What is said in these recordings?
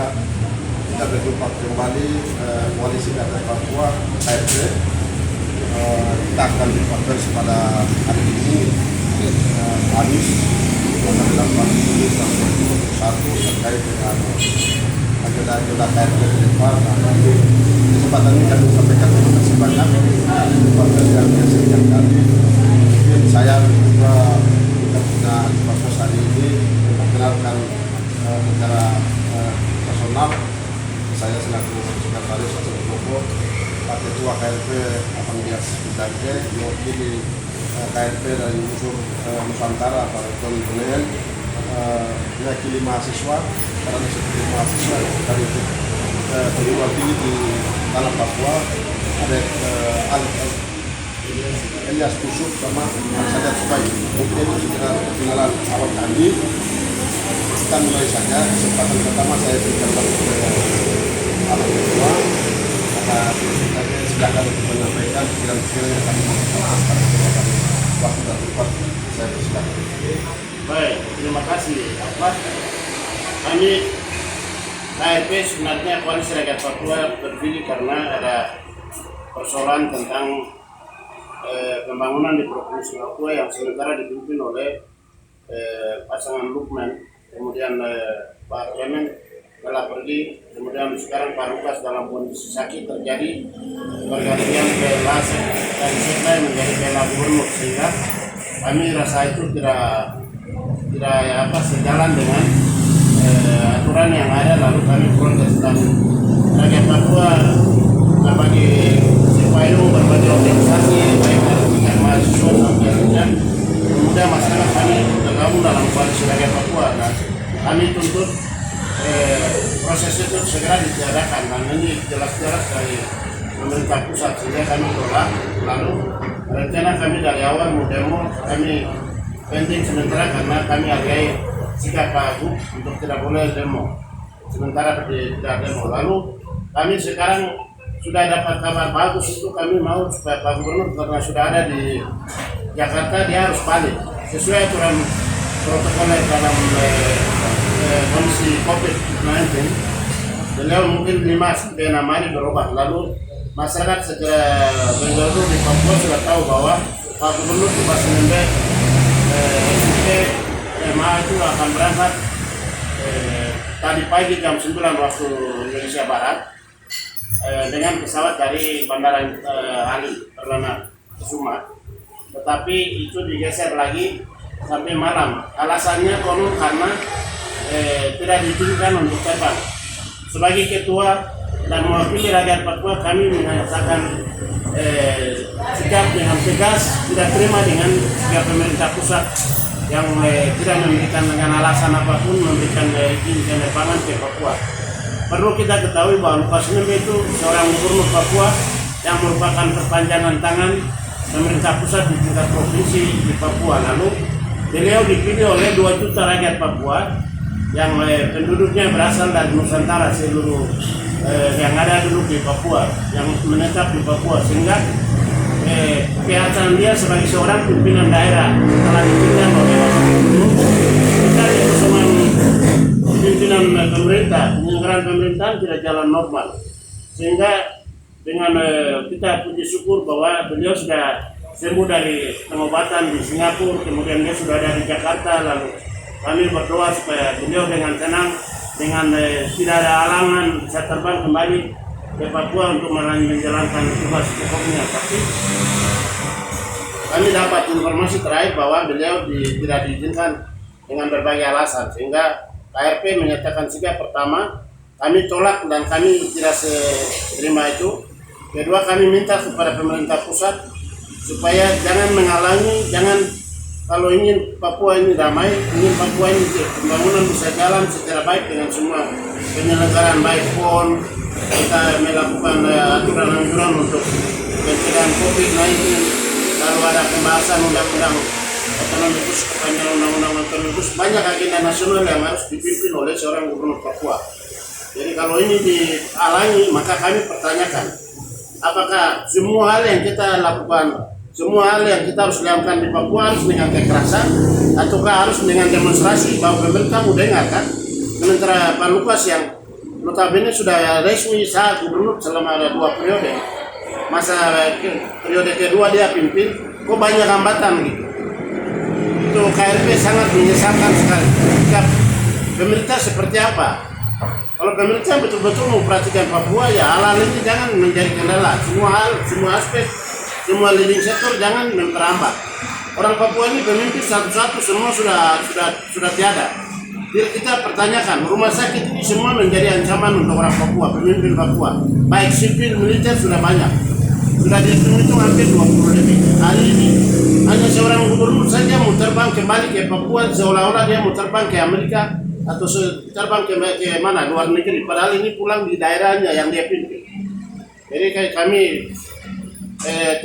saya kita berjumpa kembali Koalisi Rakyat Papua KRP. Kita akan berkonferensi pada hari ini Kamis tanggal 8 Juli 2021 terkait dengan agenda KRP ke depan. Kesempatan ini kami sampaikan terima kasih banyak kepada yang biasa kali. Mungkin saya juga punya purpose hari ini memperkenalkan secara personal. Saya selaku sekretaris Asal Kelompok Pak Ketua KRP Apanggias Bidangke mewakili KRP dari unsur Nusantara Pak Rektor Bulen, mewakili mahasiswa karena seperti mahasiswa dari perguruan tinggi di tanah Papua ada Elias Kusuk sama Sadat Subai. Mungkin sekitar perkenalan awal kami. Kita mulai saja. Kesempatan pertama saya berikan kepada Pak Ketua karena silakan untuk menyampaikan pikiran-pikiran yang kami mau sampaikan kepada waktu dan tempat. Saya persilakan. Baik, terima kasih. Kami KRP sebenarnya Koalisi Rakyat Papua berdiri karena ada persoalan tentang pembangunan di Provinsi Papua yang sementara dipimpin oleh pasangan Lukman, kemudian Pak Clement telah pergi, kemudian sekarang Pak Lukas dalam kondisi sakit, terjadi pergantian PLA dari sekda menjadi PLA gubernur, sehingga kami rasa itu tidak sejalan dengan aturan yang ada, lalu kami protes. Dan Rakyat Papua berbagai payung, berbagai organisasi baik dari tingkat mahasiswa sampai dengan pemuda masyarakat kami tergabung dalam Koalisi Rakyat Papua, dan kami tuntut proses itu segera ditiadakan, dan ini jelas-jelas dari pemerintah pusat, sehingga kami tolak. Lalu rencana kami dari awal mau demo, kami penting sementara karena kami hargai sikap Pak Agung untuk tidak boleh demo, sementara tidak demo. Lalu kami sekarang sudah dapat kabar bagus, itu kami mau supaya Pak Gubernur karena sudah ada di Jakarta, dia harus balik sesuai aturan protokoler dalam kondisi COVID-19. Beliau mungkin 5-6 hari berubah. Lalu masyarakat secara menyeluruh di Papua sudah tahu bahwa Pak Gubernur di Pasenembe SUP MA itu akan berangkat tadi pagi jam 9 waktu Indonesia Barat dengan pesawat dari Bandara Ali Perdana Kusuma. Tetapi itu digeser lagi sampai malam. Alasannya konon karena tidak diizinkan untuk terbang. Sebagai ketua dan mewakili rakyat Papua, kami menyatakan sikap dengan tegas, tidak terima dengan sikap pemerintah pusat yang tidak memberikan dengan alasan apapun memberikan izin penerbangan ke Papua. Perlu kita ketahui bahwa Lukas Nmb itu seorang gubernur Papua yang merupakan perpanjangan tangan pemerintah pusat di tingkat provinsi di Papua. Lalu beliau dipilih oleh 2 juta rakyat Papua yang penduduknya berasal dari Nusantara seluruh yang ada dulu di Papua, yang menetap di Papua, sehingga kegiatan dia sebagai seorang pimpinan daerah telah dipimpin oleh Bapak Gubernur. Kita bersama pimpinan pemerintah, penyelenggaraan pemerintahan tidak jalan normal, sehingga dengan kita puji syukur bahwa beliau sudah sembuh dari pengobatan di Singapura, kemudian dia sudah ada di Jakarta. Lalu kami berdoa supaya beliau dengan tenang, dengan tidak ada halangan bisa terbang kembali ke Papua untuk menjalankan tugas pokoknya. Tapi kami dapat informasi terakhir bahwa beliau tidak diizinkan dengan berbagai alasan, sehingga KRP menyatakan sikap. Pertama, kami tolak dan kami tidak terima itu. Kedua, kami minta kepada pemerintah pusat supaya jangan menghalangi, jangan, kalau ingin Papua ini damai, ingin Papua ini pembangunan bisa jalan secara baik dengan semua penyelenggaraan baik PON, kita melakukan aturan-aturan untuk pencegahan COVID-19, lalu ada pembahasan undang-undang otonomikus, kepanjangan undang-undang otonomikus, banyak agenda nasional yang harus dipimpin oleh seorang gubernur Papua. Jadi kalau ini dihalangi, maka kami pertanyakan, apakah semua hal yang kita lakukan, semua hal yang kita harus lakukan di Papua harus dengan kekerasan, ataukah harus dengan demonstrasi bahwa pemerintah mau dengar kan? Sementara Pak Lukas yang notabene sudah resmi sah gubernur selama ada 2 periode. Masa periode kedua dia pimpin, kok banyak hambatan gitu. Itu KRP sangat menyesalkan sekali. Pemerintah seperti apa? Kalau pemerintah betul-betul memperhatikan Papua, ya hal-hal ini jangan menjadi kendala. Semua hal, semua aspek, semua leading sektor jangan memperambat. Orang Papua ini pemimpin satu-satu semua sudah tiada. Jadi kita pertanyakan, rumah sakit ini semua menjadi ancaman untuk orang Papua, pemimpin Papua. Baik sipil, militer sudah banyak. Sudah dihitung-hitung hampir 20 lebih. Hari ini hanya seorang gubernur saja mau terbang kembali ke Papua, seolah-olah dia mau terbang ke Amerika atau terbang ke mana, luar negeri. Padahal ini pulang di daerahnya yang dia pimpin. Jadi kayak kami,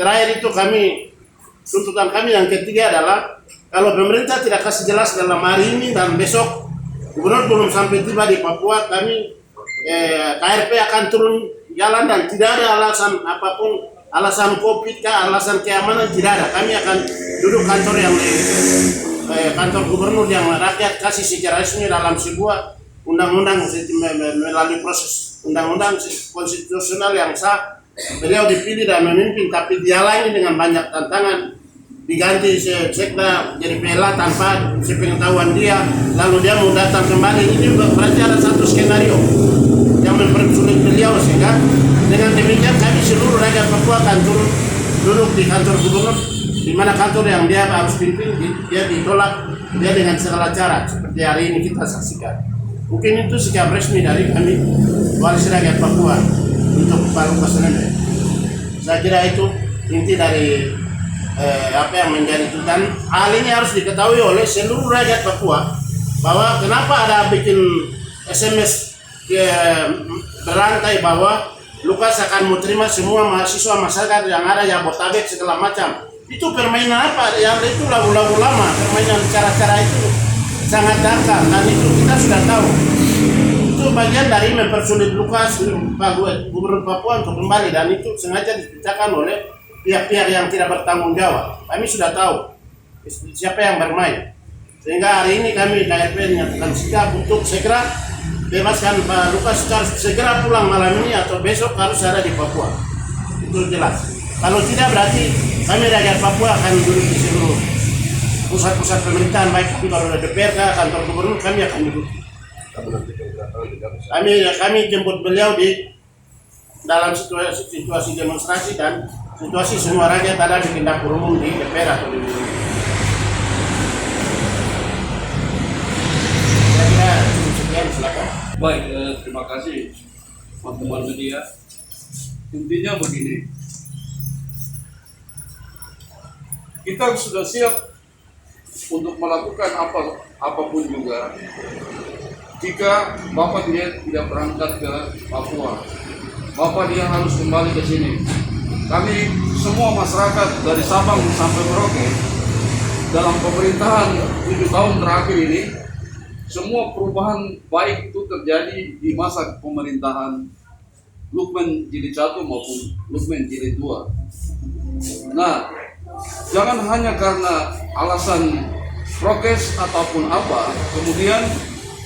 terakhir itu tuntutan kami yang ketiga adalah, kalau pemerintah tidak kasih jelas dalam hari ini dan besok, gubernur belum sampai tiba di Papua, kami KRP akan turun jalan dan tidak ada alasan apapun, alasan COVID kah, alasan keamanan, tidak ada. Kami akan duduk kantor yang kantor gubernur yang rakyat kasih secara resmi dalam sebuah undang-undang melalui proses undang-undang konstitusional yang sah. Beliau dipilih dan memimpin, tapi dihalangi dengan banyak tantangan. Diganti sekda jadi PLA tanpa sepengetahuan dia, lalu dia mau datang kembali. Ini berarti ada satu skenario yang mempersulit beliau, sehingga dengan demikian kami seluruh rakyat Papua akan turun duduk di kantor gubernur, di mana kantor yang dia harus pimpin dia ditolak, dia dengan segala cara seperti hari ini kita saksikan. Mungkin itu sikap resmi dari kami Koalisi Rakyat Papua untuk Pak Lukas NMB. Saya kira itu inti dari apa yang menjadi tuntutan. Hal ini harus diketahui oleh seluruh rakyat Papua, bahwa kenapa ada bikin SMS berantai bahwa Lukas akan mau terima semua mahasiswa masyarakat yang ada Jabodetabek segala macam. Itu permainan apa? Yang itu lagu-lagu lama, permainan cara-cara itu sangat dangkal, dan itu kita sudah tahu. Itu bagian dari mempersulit Lukas, Pak Gubernur Papua untuk kembali, dan itu sengaja diciptakan oleh pihak-pihak yang tidak bertanggung jawab. Kami sudah tahu siapa yang bermain. Sehingga hari ini kami KRP menyatakan sikap untuk segera bebaskan Pak Lukas, harus segera pulang malam ini atau besok harus ada di Papua. Itu jelas. Kalau tidak berarti kami rakyat Papua akan duduk di seluruh pusat-pusat pemerintahan, baik kantor DPR, kantor gubernur, kami akan duduk. Kami jemput beliau di dalam situasi demonstrasi dan situasi semua rakyat ada di dapur umum di DPR atau di saya kira cukup sekian, silakan. Baik, terima kasih teman-teman media. Intinya begini, kita sudah siap untuk melakukan apapun juga jika Bapak dia tidak berangkat ke Papua. Bapak dia harus kembali ke sini. Kami semua masyarakat dari Sabang sampai Merauke dalam pemerintahan 7 tahun terakhir ini, semua perubahan baik itu terjadi di masa pemerintahan Lukman Jilid 1 maupun Lukman Jilid 2. Nah, jangan hanya karena alasan prokes ataupun apa, kemudian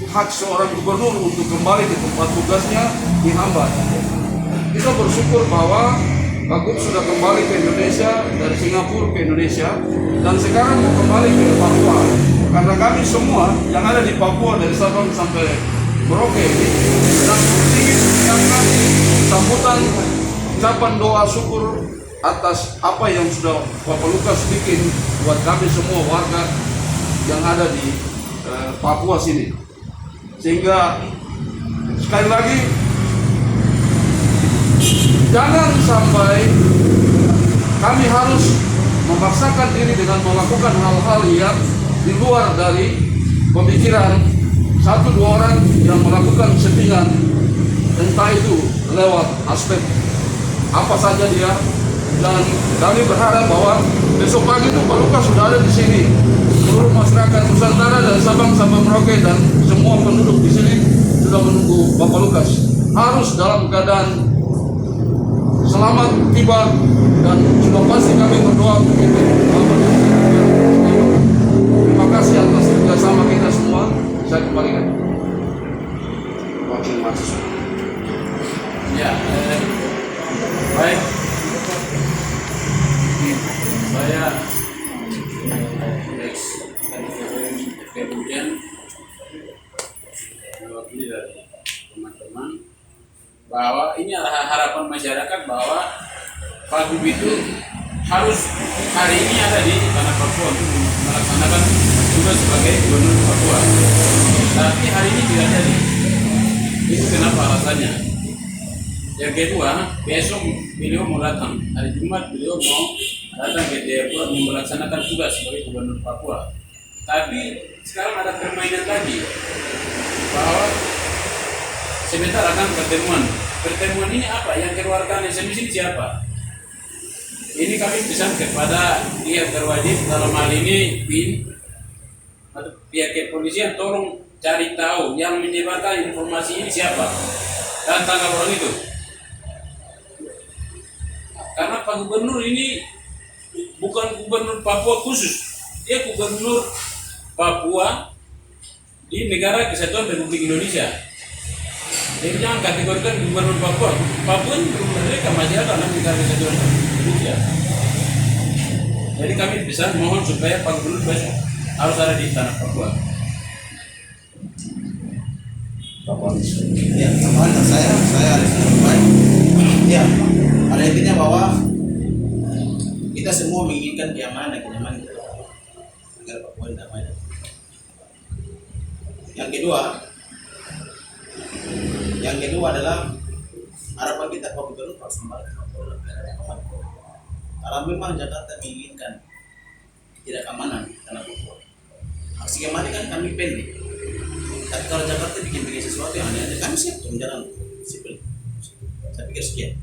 hak seorang gubernur untuk kembali ke tempat tugasnya dihambat. Kita bersyukur bahwa Pak Gub sudah kembali ke Indonesia dari Singapura ke Indonesia dan sekarang mau kembali ke Papua. Karena kami semua yang ada di Papua dari Sabang sampai Merauke ini sedang ingin menyiapkan sambutan ucapan doa syukur atas apa yang sudah Bapak Lukas bikin buat kami semua warga yang ada di Papua sini. Sehingga sekali lagi jangan sampai kami harus memaksakan diri dengan melakukan hal-hal yang di luar dari pemikiran 1-2 orang yang melakukan settingan, entah itu lewat aspek apa saja dia. Dan kami berharap bahwa besok pagi itu Pak Lukas sudah ada di sini. Seluruh masyarakat Nusantara dari Sabang sampai Merauke dan semua penduduk di sini sudah menunggu Bapak Lukas. Harus dalam keadaan selamat tiba, dan sudah pasti kami berdoa untuk itu. Terima kasih atas kerjasama kita semua. Saya kembalikan. Wakil mahasiswa. Ya, baik. Saya ex kemudian mewakili dari teman-teman bahwa ini adalah harapan masyarakat bahwa Pak itu harus hari ini ada di tanah Papua untuk melaksanakan tugas sebagai gubernur Papua. Tapi hari ini tidak jadi. Itu kenapa alasannya? Yang kedua, besok beliau mau datang. Hari Jumat beliau mau datang ke Jayapura melaksanakan tugas sebagai gubernur Papua. Tapi sekarang ada permainan lagi bahwa sebentar akan pertemuan. Pertemuan ini apa? Yang keluarkan SMS ini siapa? Ini kami pesan kepada pihak berwajib dalam hal ini BIN atau pihak kepolisian, tolong cari tahu yang menyebarkan informasi ini siapa dan tangkap orang itu. Karena Pak Gubernur ini bukan gubernur Papua khusus, dia gubernur Papua di negara Kesatuan Republik Indonesia. Jadi jangan kategorikan gubernur Papua. Papua ini belum merdeka, masih ada dalam negara Kesatuan Republik Indonesia. Jadi kami bisa mohon supaya Pak Gubernur besok harus ada di tanah Papua. Ya, kemarin saya harus baik. Ya, pada intinya bahwa kita semua menginginkan keamanan dan kenyamanan agar Papua damai. Yang kedua adalah harapan kita Pak Gubernur harus kembali ke Papua. Kalau memang Jakarta menginginkan tidak keamanan karena Papua, aksi keamanan kan kami pendek. Tapi kalau Jakarta bikin sesuatu yang aneh, kami siap turun jalan sipil. Saya pikir sekian.